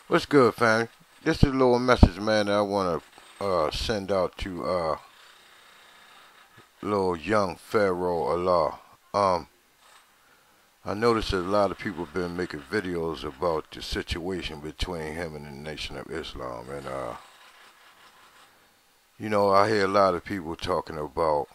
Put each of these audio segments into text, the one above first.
What's good, fam? This is a little message, man, that I want to send out to little young Pharaoh Allah. I noticed that a lot of people have been making videos about the situation between him and the Nation of Islam. And, I hear a lot of people talking about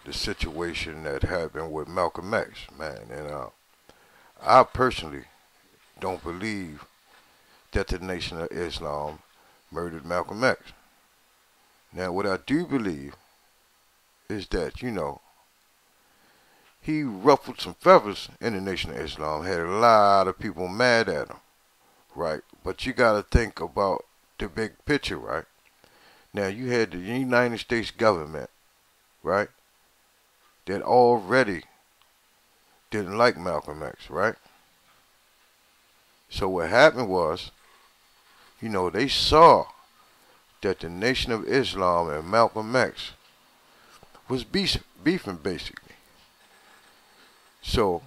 the situation that happened with Malcolm X, man. And I personally don't believe that the Nation of Islam murdered Malcolm X. Now, what I do believe is that, he ruffled some feathers in the Nation of Islam, had a lot of people mad at him, right? But you got to think about the big picture, right? Now, you had the United States government, right, that already didn't like Malcolm X, right? So what happened was, they saw that the Nation of Islam and Malcolm X was beefing basically. So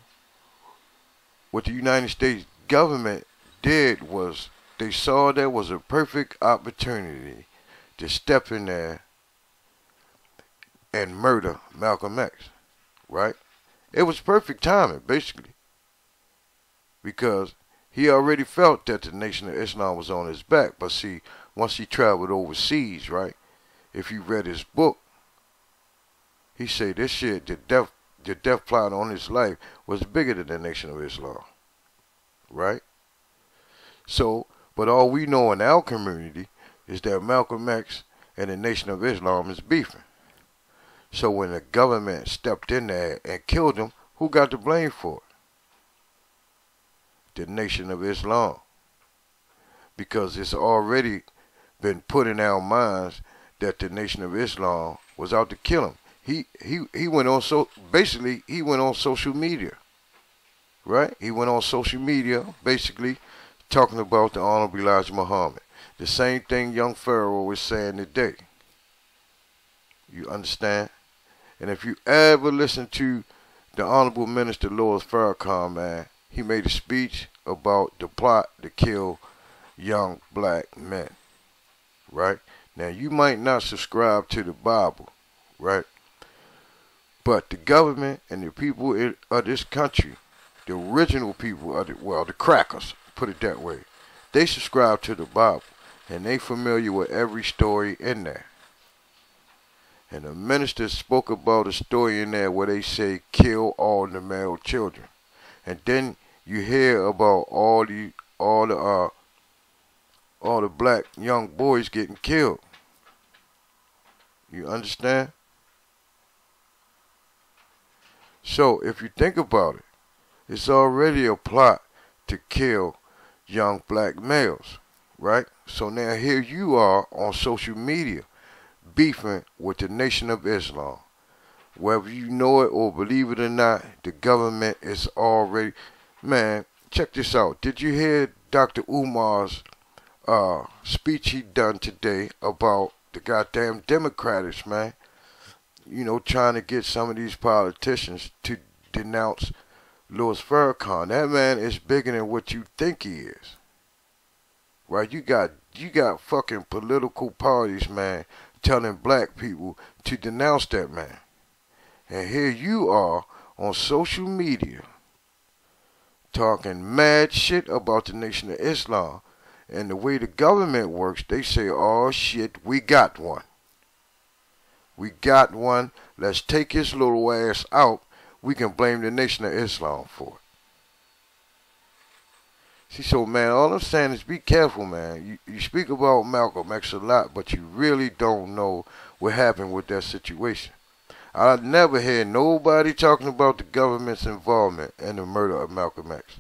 what the United States government did was they saw there was a perfect opportunity to step in there and murder Malcolm X, right? It was perfect timing basically because he already felt that the Nation of Islam was on his back. But see, once he traveled overseas, right, if you read his book, he said this shit, the death plot on his life was bigger than the Nation of Islam, right? So, but all we know in our community is that Malcolm X and the Nation of Islam is beefing. So when the government stepped in there and killed him, who got the blame for it? The Nation of Islam. Because it's already been put in our minds that the Nation of Islam was out to kill him. He went on he went on social media, right? He went on social media basically talking about the Honorable Elijah Muhammad. The same thing young Pharaoh is saying today. You understand? And if you ever listen to the Honorable Minister Louis Farrakhan, man, he made a speech about the plot to kill young black men, right? Now, you might not subscribe to the Bible, right? But the government and the people of this country, the original people of the crackers, put it that way, they subscribe to the Bible, and they familiar with every story in there. And the minister spoke about a story in there where they say kill all the male children. And then you hear about all the black young boys getting killed. You understand? So if you think about it, it's already a plot to kill young black males, right? So now here you are on social media beefing with the Nation of Islam. Whether you know it or believe it or not, the government is already... Man, check this out. Did you hear Dr. Umar's speech he done today about the goddamn Democrats, man? Trying to get some of these politicians to denounce Louis Farrakhan. That man is bigger than what you think he is. Right? You got fucking political parties, man, telling black people to denounce that man. And here you are on social media talking mad shit about the Nation of Islam. And the way the government works, they say, oh shit, we got one. We got one. Let's take his little ass out. We can blame the Nation of Islam for it. See, so man, all I'm saying is be careful, man. You speak about Malcolm X a lot, but you really don't know what happened with that situation. I never heard nobody talking about the government's involvement in the murder of Malcolm X.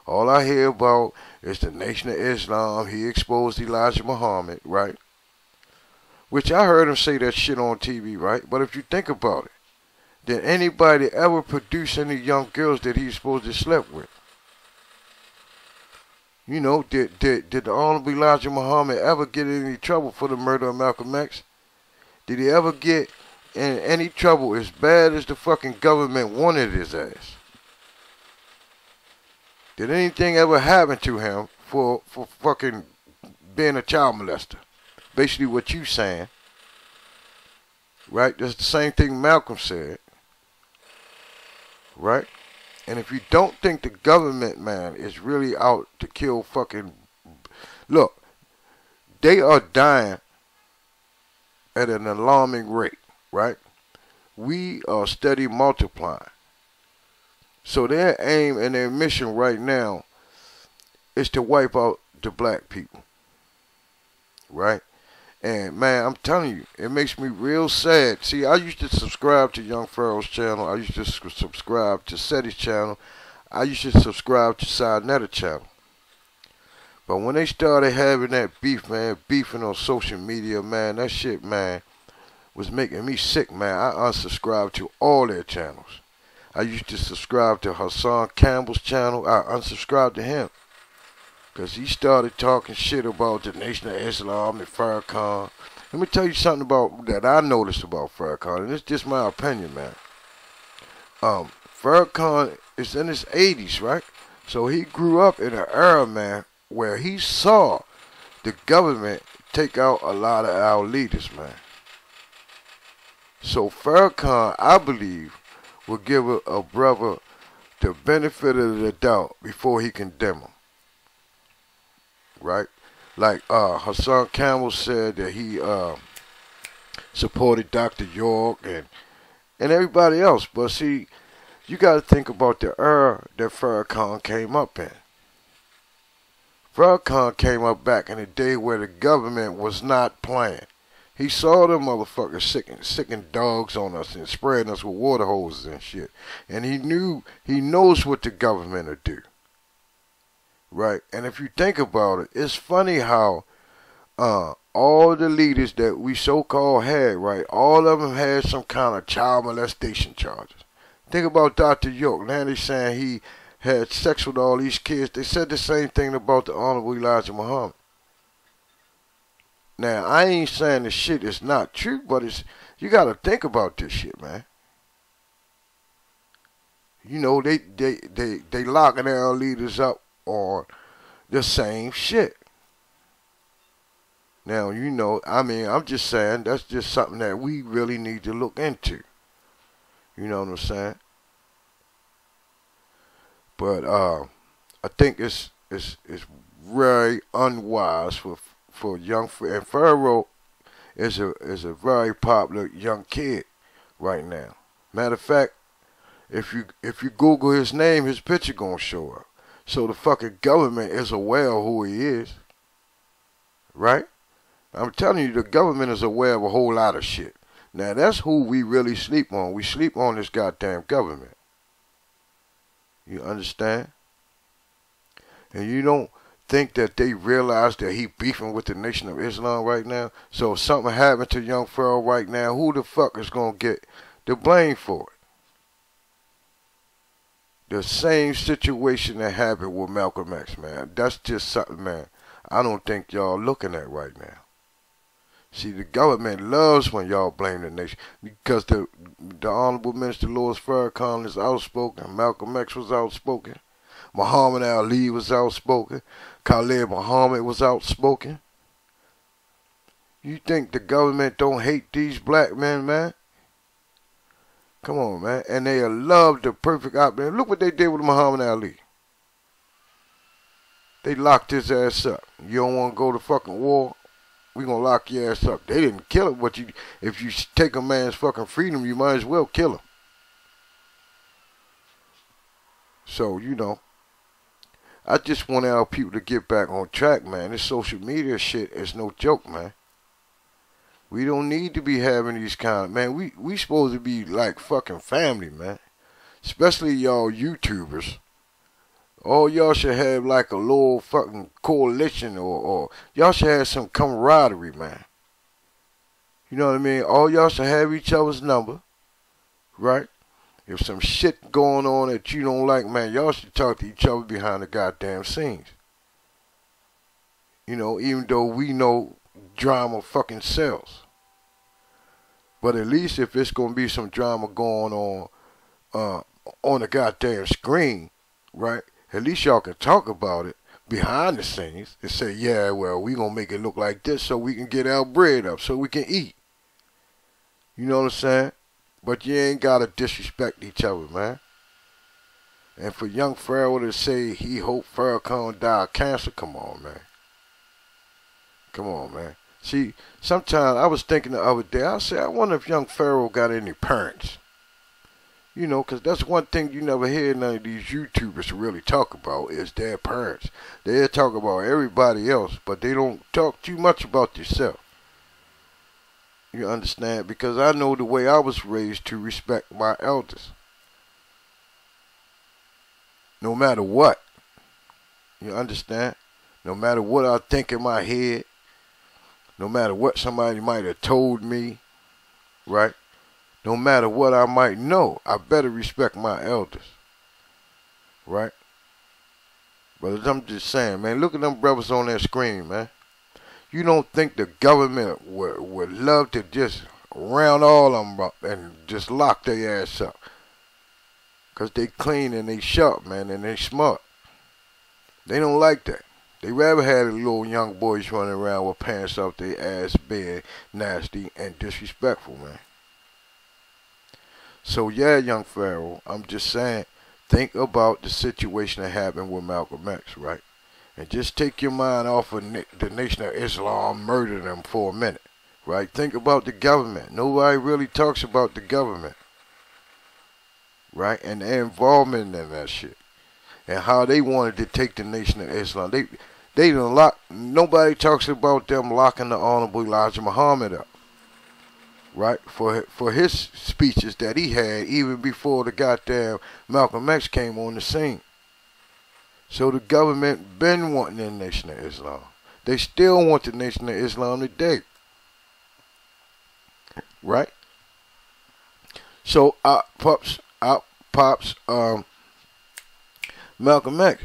All I hear about is the Nation of Islam. He exposed Elijah Muhammad, right? Which I heard him say that shit on TV, right? But if you think about it, did anybody ever produce any young girls that he's supposed to sleep with? Did the Honorable Elijah Muhammad ever get in any trouble for the murder of Malcolm X? Did he ever get in any trouble as bad as the fucking government wanted his ass? Did anything ever happen to him for fucking being a child molester. Basically what you saying, right? That's the same thing Malcolm said, right? And if you don't think the government, man, is really out to kill fucking... Look, they are dying at an alarming rate, right? We are steady multiplying. So their aim and their mission right now is to wipe out the black people, right? And man, I'm telling you, it makes me real sad. See, I used to subscribe to Young Pharaoh's channel. I used to subscribe to Seti's channel. I used to subscribe to Sidenetta's channel. But when they started having that beef, man, beefing on social media, man, that shit, man, was making me sick, man. I unsubscribed to all their channels. I used to subscribe to Hassan Campbell's channel. I unsubscribed to him. Because he started talking shit about the Nation of Islam and Farrakhan. Let me tell you something about that I noticed about Farrakhan, and it's just my opinion, man. Farrakhan is in his 80s, right? So he grew up in an era, man, where he saw the government take out a lot of our leaders, man. So Farrakhan, I believe, will give a brother the benefit of the doubt before he condemn him. Right? Like Hassan Campbell said that he supported Dr. York and everybody else. But see, you got to think about the era that Farrakhan came up in. Farrakhan came up back in the day where the government was not playing. He saw them motherfuckers sicking dogs on us and spreading us with water hoses and shit. And he knows what the government will do. Right? And if you think about it, it's funny how all the leaders that we so-called had, right, all of them had some kind of child molestation charges. Think about Dr. York. Now they're saying he had sex with all these kids. They said the same thing about the Honorable Elijah Muhammad. Now, I ain't saying the shit is not true, but you got to think about this shit, man. You know, they locking our leaders up on the same shit. Now, you know, I mean, I'm just saying that's just something that we really need to look into. You know what I'm saying? But I think it's very unwise for young, and Pharaoh is a very popular young kid right now. Matter of fact, if you Google his name, his picture gonna show up. So the fucking government is aware of who he is, right? I'm telling you, the government is aware of a whole lot of shit. Now that's who we really sleep on. We sleep on this goddamn government. You understand? And you don't think that they realize that he beefing with the Nation of Islam right now? So if something happened to young Pharaoh right now, who the fuck is gonna get the blame for it? The same situation that happened with Malcolm X, man. That's just something, man, I don't think y'all looking at right now. See, the government loves when y'all blame the nation, because the Honorable Minister Louis Farrakhan is outspoken, Malcolm X was outspoken, Muhammad Ali was outspoken, Khalid Muhammad was outspoken. You think the government don't hate these black men, man? Come on, man. And they love the perfect option. Look what they did with Muhammad Ali. They locked his ass up. You don't want to go to fucking war? We gonna lock your ass up. They didn't kill him, but if you take a man's fucking freedom, you might as well kill him. So, you know, I just want our people to get back on track, man. This social media shit is no joke, man. We don't need to be having these kind of, man, we supposed to be like fucking family, man. Especially y'all YouTubers. All y'all should have like a little fucking coalition, or y'all should have some camaraderie, man. You know what I mean? All y'all should have each other's number, right? If some shit going on that you don't like, man, y'all should talk to each other behind the goddamn scenes. You know, even though we know drama fucking sells. But at least if it's gonna be some drama going on the goddamn screen, right? At least y'all can talk about it behind the scenes and say, yeah, well, we gonna make it look like this so we can get our bread up, so we can eat. You know what I'm saying? But you ain't gotta disrespect each other, man. And for young Pharaoh to say he hoped Farrakhan die of cancer, come on, man. Come on, man. See, sometimes I was thinking the other day, I said, I wonder if young Pharaoh got any parents. You know, because that's one thing you never hear none of these YouTubers really talk about is their parents. They talk about everybody else, but they don't talk too much about themselves. You understand? Because I know the way I was raised to respect my elders. No matter what. You understand? No matter what I think in my head, no matter what somebody might have told me, right? No matter what I might know, I better respect my elders, right? But I'm just saying, man, look at them brothers on that screen, man. You don't think the government would love to just round all of them up and just lock their ass up? Because they clean and they sharp, man, and they smart. They don't like that. They rather have the little young boys running around with pants off their ass, being nasty and disrespectful, man. So yeah, young Pharaoh, I'm just saying, think about the situation that happened with Malcolm X, right? And just take your mind off of the Nation of Islam murdering them for a minute, right? Think about the government. Nobody really talks about the government, right? And their involvement in that shit. And how they wanted to take the Nation of Islam. They done lock. Nobody talks about them locking the Honorable Elijah Muhammad up, right? For his speeches that he had even before the goddamn Malcolm X came on the scene. So the government been wanting the Nation of Islam. They still want the Nation of Islam today, right? So pops, Malcolm X,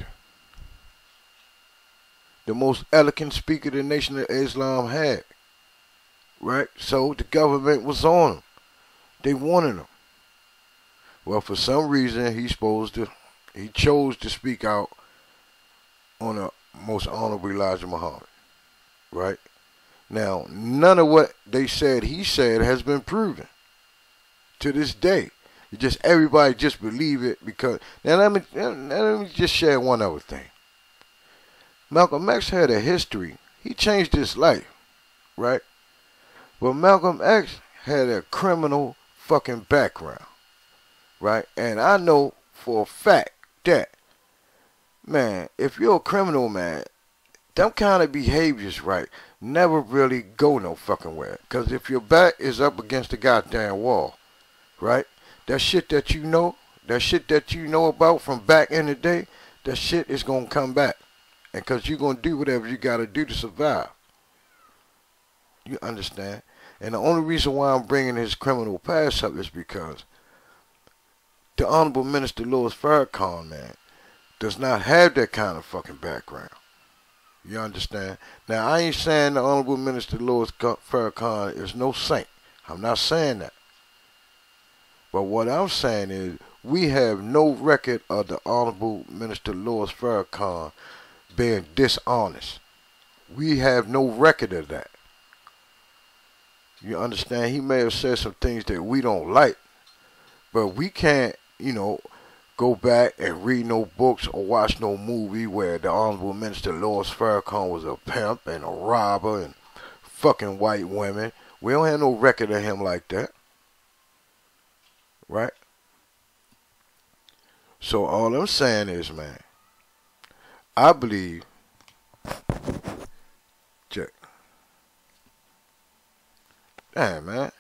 the most eloquent speaker the Nation of Islam had, right? So the government was on him. They wanted him. Well, for some reason, he chose to speak out on the most honorable Elijah Muhammad, right? Now, none of what they said he said has been proven to this day. It just everybody just believe it because. Now let me just share one other thing. Malcolm X had a history. He changed his life, right? But Malcolm X had a criminal fucking background, right? And I know for a fact that, man, if you're a criminal, man, them kind of behaviors, right, never really go no fucking where. Because if your back is up against the goddamn wall, right, that shit that you know about from back in the day, that shit is going to come back. And because you're going to do whatever you got to do to survive. You understand? And the only reason why I'm bringing his criminal past up is because the Honorable Minister Louis Farrakhan, man, does not have that kind of fucking background. You understand? Now, I ain't saying the Honorable Minister Louis Farrakhan is no saint. I'm not saying that. But what I'm saying is we have no record of the Honorable Minister Louis Farrakhan being dishonest. We have no record of that. You understand? He may have said some things that we don't like, but we can't, go back and read no books or watch no movie where the Honorable Minister Louis Farrakhan was a pimp and a robber and fucking white women. We don't have no record of him like that. Right? So all I'm saying is, man, I believe, check. Damn, man.